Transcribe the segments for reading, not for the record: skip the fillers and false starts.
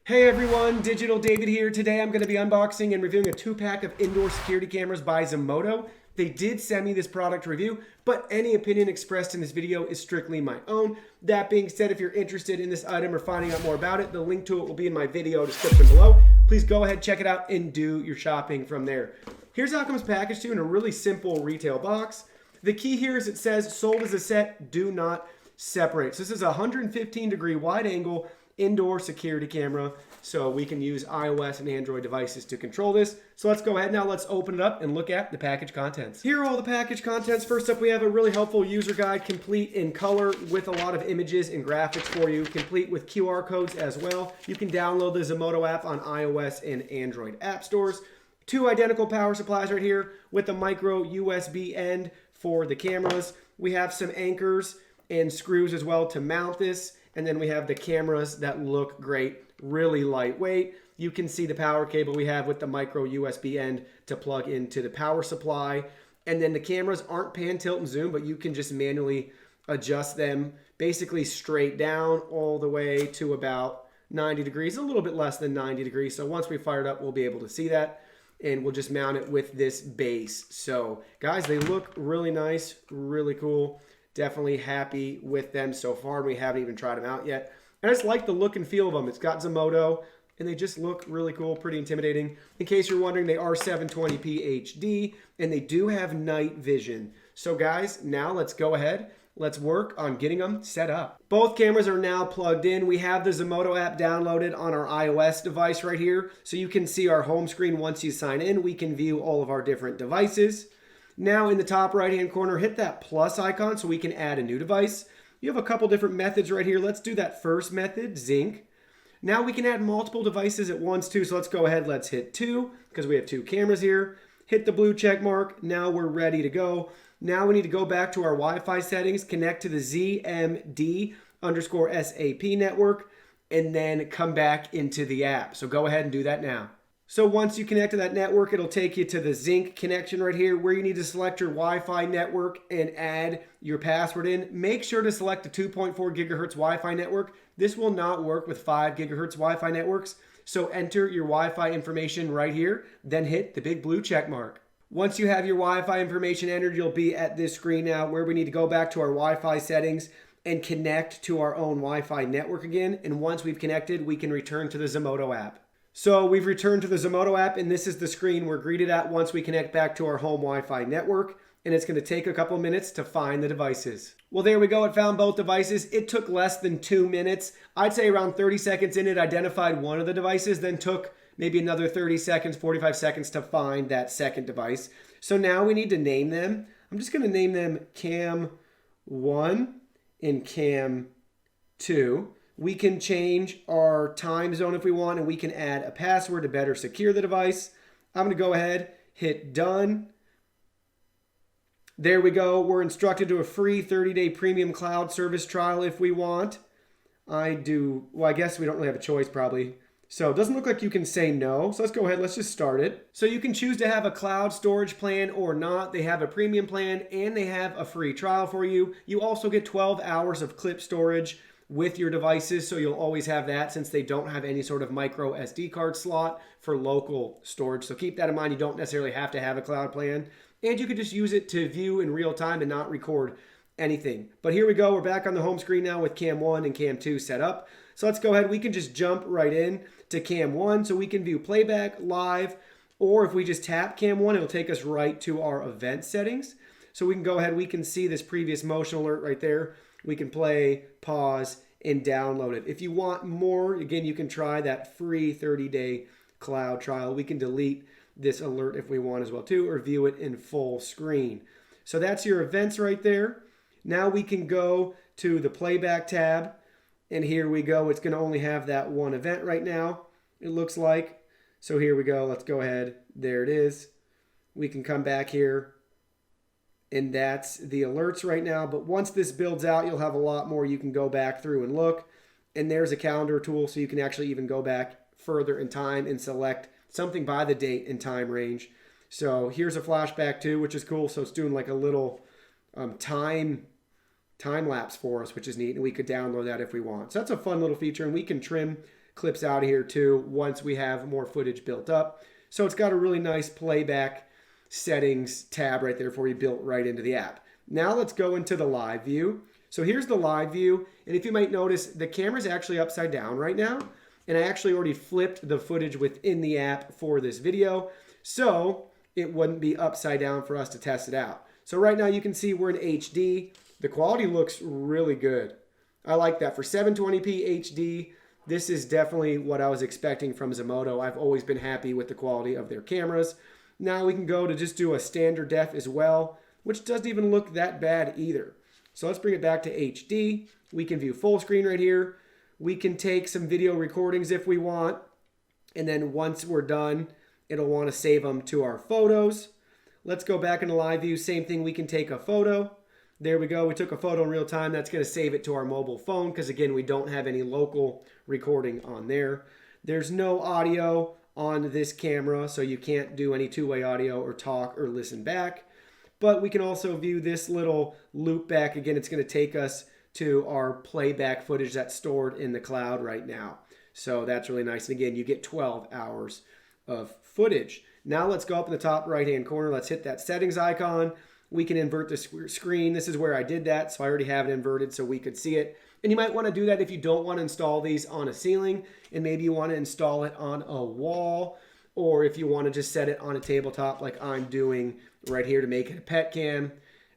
Hey everyone, Digital David here. Today I'm going to be unboxing and reviewing a 2-pack of indoor security cameras by Zmodo. They did send me this product review, but any opinion expressed in this video is strictly my own. That being said, if you're interested in this item or finding out more about it, the link to it will be in my video description below. Please go ahead, check it out, and do your shopping from there. Here's how it comes packaged to in a really simple retail box. The key here is it says sold as a set, do not separate. So this is a 115-degree wide angle indoor security camera, so we can use iOS and Android devices to control this. So let's go ahead now, let's open it up and look at the package contents. Here are all the package contents. First up, we have a really helpful user guide, complete in color with a lot of images and graphics for you, complete with QR codes as well. You can download the Zmodo app on iOS and Android app stores. 2 identical power supplies right here with a micro USB end for the cameras. We have some anchors and screws as well to mount this. And then we have the cameras that look great, really lightweight. You can see the power cable we have with the micro USB end to plug into the power supply. And then the cameras aren't pan, tilt, and zoom, but you can just manually adjust them basically straight down all the way to about 90 degrees, a little bit less than 90 degrees. So once we fire it up, we'll be able to see that. And we'll just mount it with this base. So guys, they look really nice, really cool. Definitely happy with them so far. We haven't even tried them out yet. And I just like the look and feel of them. It's got Zmodo, and they just look really cool, pretty intimidating. In case you're wondering, they are 720p HD, and they do have night vision. So guys, now let's go ahead. Let's work on getting them set up. Both cameras are now plugged in. We have the Zmodo app downloaded on our iOS device right here. So you can see our home screen once you sign in. We can view all of our different devices. Now in the top right hand corner, hit that plus icon so we can add a new device. You have a couple different methods right here. Let's do that first method, Zinc. Now we can add multiple devices at once too. So let's go ahead, let's hit 2 because we have 2 cameras here. Hit the blue check mark. Now we're ready to go. Now we need to go back to our Wi-Fi settings, connect to the ZMD_SAP network, and then come back into the app. So go ahead and do that now. So once you connect to that network, it'll take you to the Zinc connection right here where you need to select your Wi-Fi network and add your password in. Make sure to select a 2.4 gigahertz Wi-Fi network. This will not work with 5 gigahertz Wi-Fi networks. So enter your Wi-Fi information right here, then hit the big blue check mark. Once you have your Wi-Fi information entered, you'll be at this screen now where we need to go back to our Wi-Fi settings and connect to our own Wi-Fi network again. And once we've connected, we can return to the Zmodo app. So we've returned to the Zmodo app, and this is the screen we're greeted at once we connect back to our home Wi-Fi network, and it's going to take a couple minutes to find the devices. Well, there we go. It found both devices. It took less than 2 minutes. I'd say around 30 seconds in, it identified one of the devices, then took maybe another 30 seconds, 45 seconds to find that second device. So now we need to name them. I'm just going to name them Cam 1 and Cam 2. We can change our time zone if we want, and we can add a password to better secure the device. I'm going to go ahead, hit done. There we go. We're instructed to a free 30-day premium cloud service trial if we want. I guess we don't really have a choice probably. So it doesn't look like you can say no. So let's go ahead. Let's just start it. So you can choose to have a cloud storage plan or not. They have a premium plan and they have a free trial for you. You also get 12 hours of clip storage with your devices, so you'll always have that since they don't have any sort of micro SD card slot for local storage. So keep that in mind. You don't necessarily have to have a cloud plan, and you could just use it to view in real time and not record anything. But here we go. We're back on the home screen now with Cam 1 and Cam 2 set up. So let's go ahead. We can just jump right in to Cam 1 so we can view playback, live, or if we just tap Cam 1, it'll take us right to our event settings. So we can go ahead. We can see this previous motion alert right there. We can play, pause, and download it. If you want more, again, you can try that free 30-day cloud trial. We can delete this alert if we want as well too, or view it in full screen. So that's your events right there. Now we can go to the playback tab, and here we go. It's going to only have that one event right now, it looks like. So here we go. Let's go ahead. There it is. We can come back here. And that's the alerts right now. But once this builds out, you'll have a lot more you can go back through and look. And there's a calendar tool, so you can actually even go back further in time and select something by the date and time range. So here's a flashback too, which is cool. So it's doing like a little time lapse for us, which is neat. And we could download that if we want. So that's a fun little feature. And we can trim clips out of here too once we have more footage built up. So it's got a really nice playback settings tab right there for you built right into the app. Now let's go into the live view. So here's the live view, and if you might notice, the camera's actually upside down right now, and I actually already flipped the footage within the app for this video, so it wouldn't be upside down for us to test it out. So right now you can see we're in HD. The quality looks really good. I like that. For 720p HD, this is definitely what I was expecting from Zmodo. I've always been happy with the quality of their cameras. Now we can go to just do a standard def as well, which doesn't even look that bad either. So let's bring it back to HD. We can view full screen right here. We can take some video recordings if we want. And then once we're done, it'll want to save them to our photos. Let's go back into live view. Same thing, we can take a photo. There we go. We took a photo in real time. That's going to save it to our mobile phone because, again, we don't have any local recording on there. There's no audio on this camera, so you can't do any two-way audio or talk or listen back. But we can also view this little loop back. Again, it's going to take us to our playback footage that's stored in the cloud right now. So that's really nice. And again, you get 12 hours of footage. Now let's go up in the top right-hand corner. Let's hit that settings icon. We can invert the screen. This is where I did that, so I already have it inverted so we could see it. And you might want to do that if you don't want to install these on a ceiling, and maybe you want to install it on a wall, or if you want to just set it on a tabletop like I'm doing right here to make it a pet cam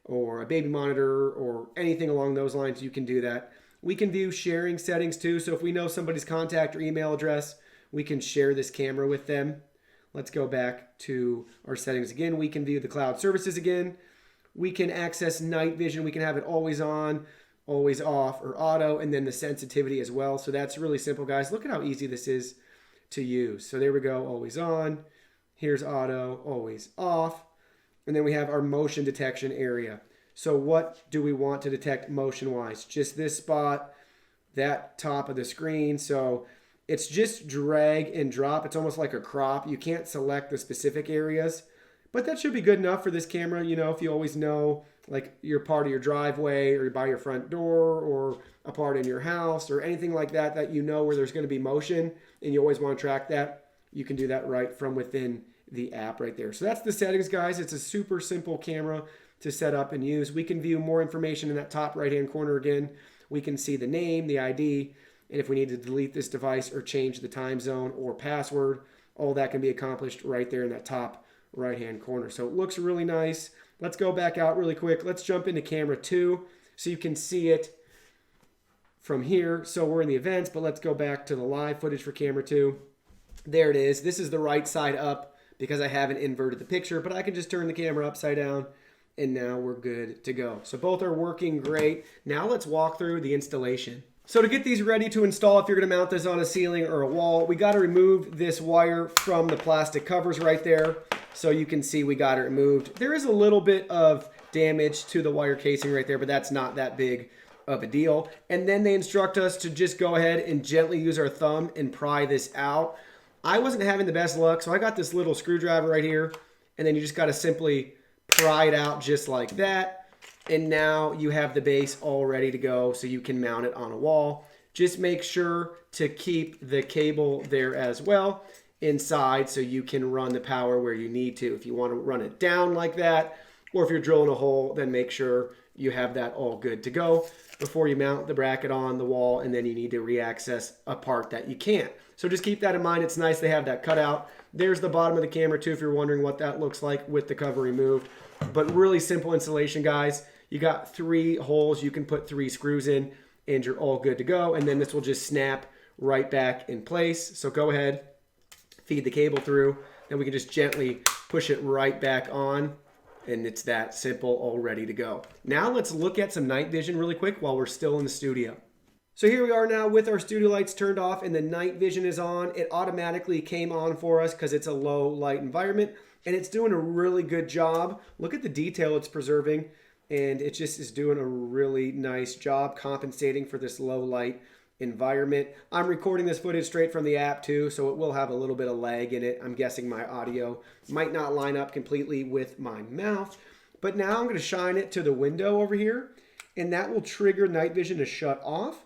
or a baby monitor or anything along those lines, you can do that. We can view sharing settings too, so if we know somebody's contact or email address, we can share this camera with them. Let's go back to our settings again. We can view the cloud services again. We can access night vision. We can have it always on, always off, or auto, and then the sensitivity as well. So that's really simple, guys. Look at how easy this is to use. So there we go, always on. Here's auto, always off. And then we have our motion detection area. So what do we want to detect motion-wise? Just this spot, that top of the screen. So it's just drag and drop. It's almost like a crop. You can't select the specific areas. But that should be good enough for this camera, you know, if you always know, like, you're part of your driveway or by your front door or a part in your house or anything like that, that you know where there's going to be motion and you always want to track that, you can do that right from within the app right there. So that's the settings, guys. It's a super simple camera to set up and use. We can view more information in that top right-hand corner again. We can see the name, the ID, and if we need to delete this device or change the time zone or password, all that can be accomplished right there in that top right-hand corner. So it looks really nice. Let's go back out really quick. Let's jump into camera 2 so you can see it from here. So we're in the events, but let's go back to the live footage for camera 2. There it is. This is the right side up because I haven't inverted the picture, but I can just turn the camera upside down and now we're good to go. So both are working great. Now let's walk through the installation. So to get these ready to install, if you're going to mount this on a ceiling or a wall, we got to remove this wire from the plastic covers right there. So you can see we got it removed. There is a little bit of damage to the wire casing right there, but that's not that big of a deal. And then they instruct us to just go ahead and gently use our thumb and pry this out. I wasn't having the best luck, so I got this little screwdriver right here, and then you just got to simply pry it out just like that. And now you have the base all ready to go so you can mount it on a wall. Just make sure to keep the cable there as well inside so you can run the power where you need to. If you want to run it down like that, or if you're drilling a hole, then make sure you have that all good to go before you mount the bracket on the wall, and then you need to reaccess a part that you can't. So just keep that in mind. It's nice they have that cutout. There's the bottom of the camera too if you're wondering what that looks like with the cover removed. But really simple installation, guys. You got 3 holes you can put 3 screws in and you're all good to go. And then this will just snap right back in place. So go ahead, feed the cable through, and we can just gently push it right back on. And it's that simple, all ready to go. Now let's look at some night vision really quick while we're still in the studio. So here we are now with our studio lights turned off and the night vision is on. It automatically came on for us because it's a low light environment and it's doing a really good job. Look at the detail it's preserving, and it just is doing a really nice job compensating for this low light environment. I'm recording this footage straight from the app too, so it will have a little bit of lag in it. I'm guessing my audio might not line up completely with my mouth, but now I'm going to shine it to the window over here, and that will trigger night vision to shut off.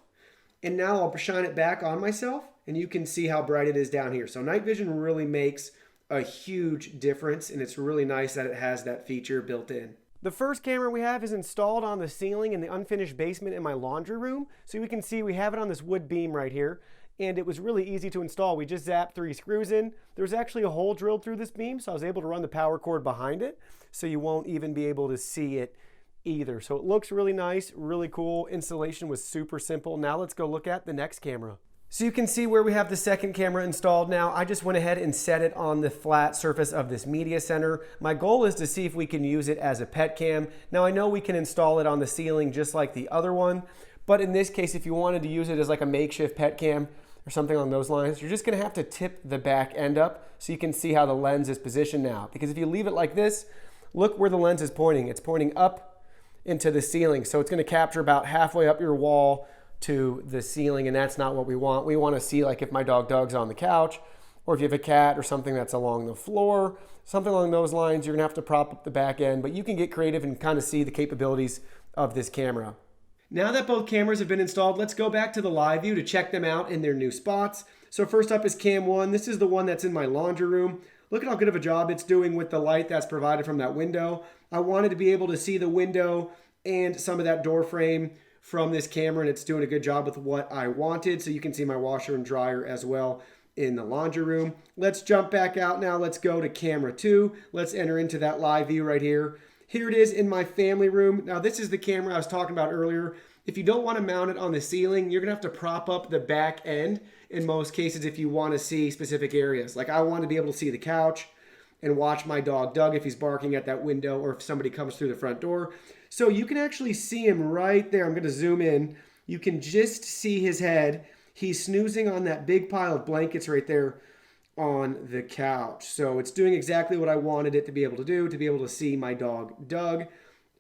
And now I'll shine it back on myself, and you can see how bright it is down here. So night vision really makes a huge difference, and it's really nice that it has that feature built in. The first camera we have is installed on the ceiling in the unfinished basement in my laundry room. So we can see we have it on this wood beam right here, and it was really easy to install. We just zapped 3 screws in. There was actually a hole drilled through this beam, so I was able to run the power cord behind it, so you won't even be able to see it either. So it looks really nice, really cool. Installation was super simple. Now let's go look at the next camera. So you can see where we have the second camera installed now. I just went ahead and set it on the flat surface of this media center. My goal is to see if we can use it as a pet cam. Now I know we can install it on the ceiling just like the other one, but in this case, if you wanted to use it as like a makeshift pet cam or something along those lines, you're just gonna have to tip the back end up so you can see how the lens is positioned now. Because if you leave it like this, look where the lens is pointing. It's pointing up into the ceiling. So it's gonna capture about halfway up your wall to the ceiling, and that's not what we want. We want to see like if my dog's on the couch, or if you have a cat or something that's along the floor, something along those lines, you're gonna have to prop up the back end, but you can get creative and kind of see the capabilities of this camera. Now that both cameras have been installed, let's go back to the live view to check them out in their new spots. So first up is cam 1. This is the one that's in my laundry room. Look at how good of a job it's doing with the light that's provided from that window. I wanted to be able to see the window and some of that door frame from this camera, and it's doing a good job with what I wanted. So you can see my washer and dryer as well in the laundry room. Let's jump back out now. Let's go to camera 2. Let's enter into that live view right here. Here it is in my family room. Now this is the camera I was talking about earlier. If you don't want to mount it on the ceiling, you're gonna have to prop up the back end in most cases if you want to see specific areas. Like I want to be able to see the couch and watch my dog Doug if he's barking at that window or if somebody comes through the front door. So you can actually see him right there. I'm gonna zoom in. You can just see his head. He's snoozing on that big pile of blankets right there on the couch. So it's doing exactly what I wanted it to be able to do, to be able to see my dog Doug.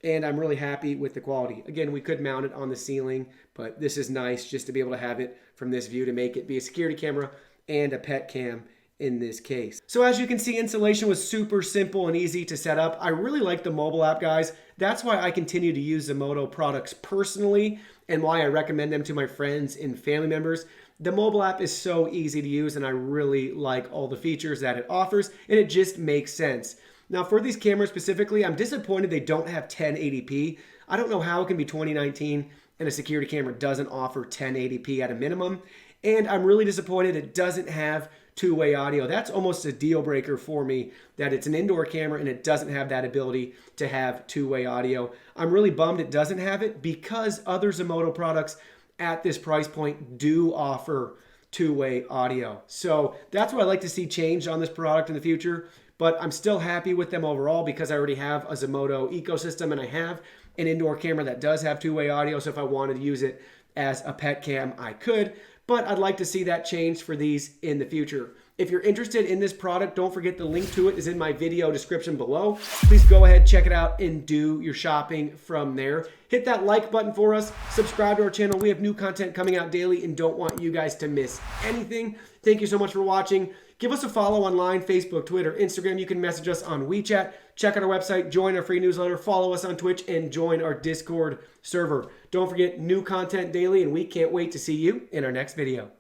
And I'm really happy with the quality. Again, we could mount it on the ceiling, but this is nice just to be able to have it from this view to make it be a security camera and a pet cam in this case. So as you can see, installation was super simple and easy to set up. I really like the mobile app, guys. That's why I continue to use Zmodo products personally and why I recommend them to my friends and family members. The mobile app is so easy to use, and I really like all the features that it offers, and it just makes sense. Now for these cameras specifically, I'm disappointed they don't have 1080p. I don't know how it can be 2019 and a security camera doesn't offer 1080p at a minimum. And I'm really disappointed it doesn't have two-way audio. That's almost a deal breaker for me, that it's an indoor camera and it doesn't have that ability to have two-way audio. I'm really bummed it doesn't have it because other Zmodo products at this price point do offer two-way audio. So that's what I'd like to see changed on this product in the future. But I'm still happy with them overall because I already have a Zmodo ecosystem and I have an indoor camera that does have two-way audio. So if I wanted to use it as a pet cam, I could. But I'd like to see that changed for these in the future. If you're interested in this product, don't forget the link to it is in my video description below. Please go ahead, check it out, and do your shopping from there. Hit that like button for us. Subscribe to our channel. We have new content coming out daily and don't want you guys to miss anything. Thank you so much for watching. Give us a follow online, Facebook, Twitter, Instagram. You can message us on WeChat. Check out our website, join our free newsletter, follow us on Twitch, and join our Discord server. Don't forget, new content daily, and we can't wait to see you in our next video.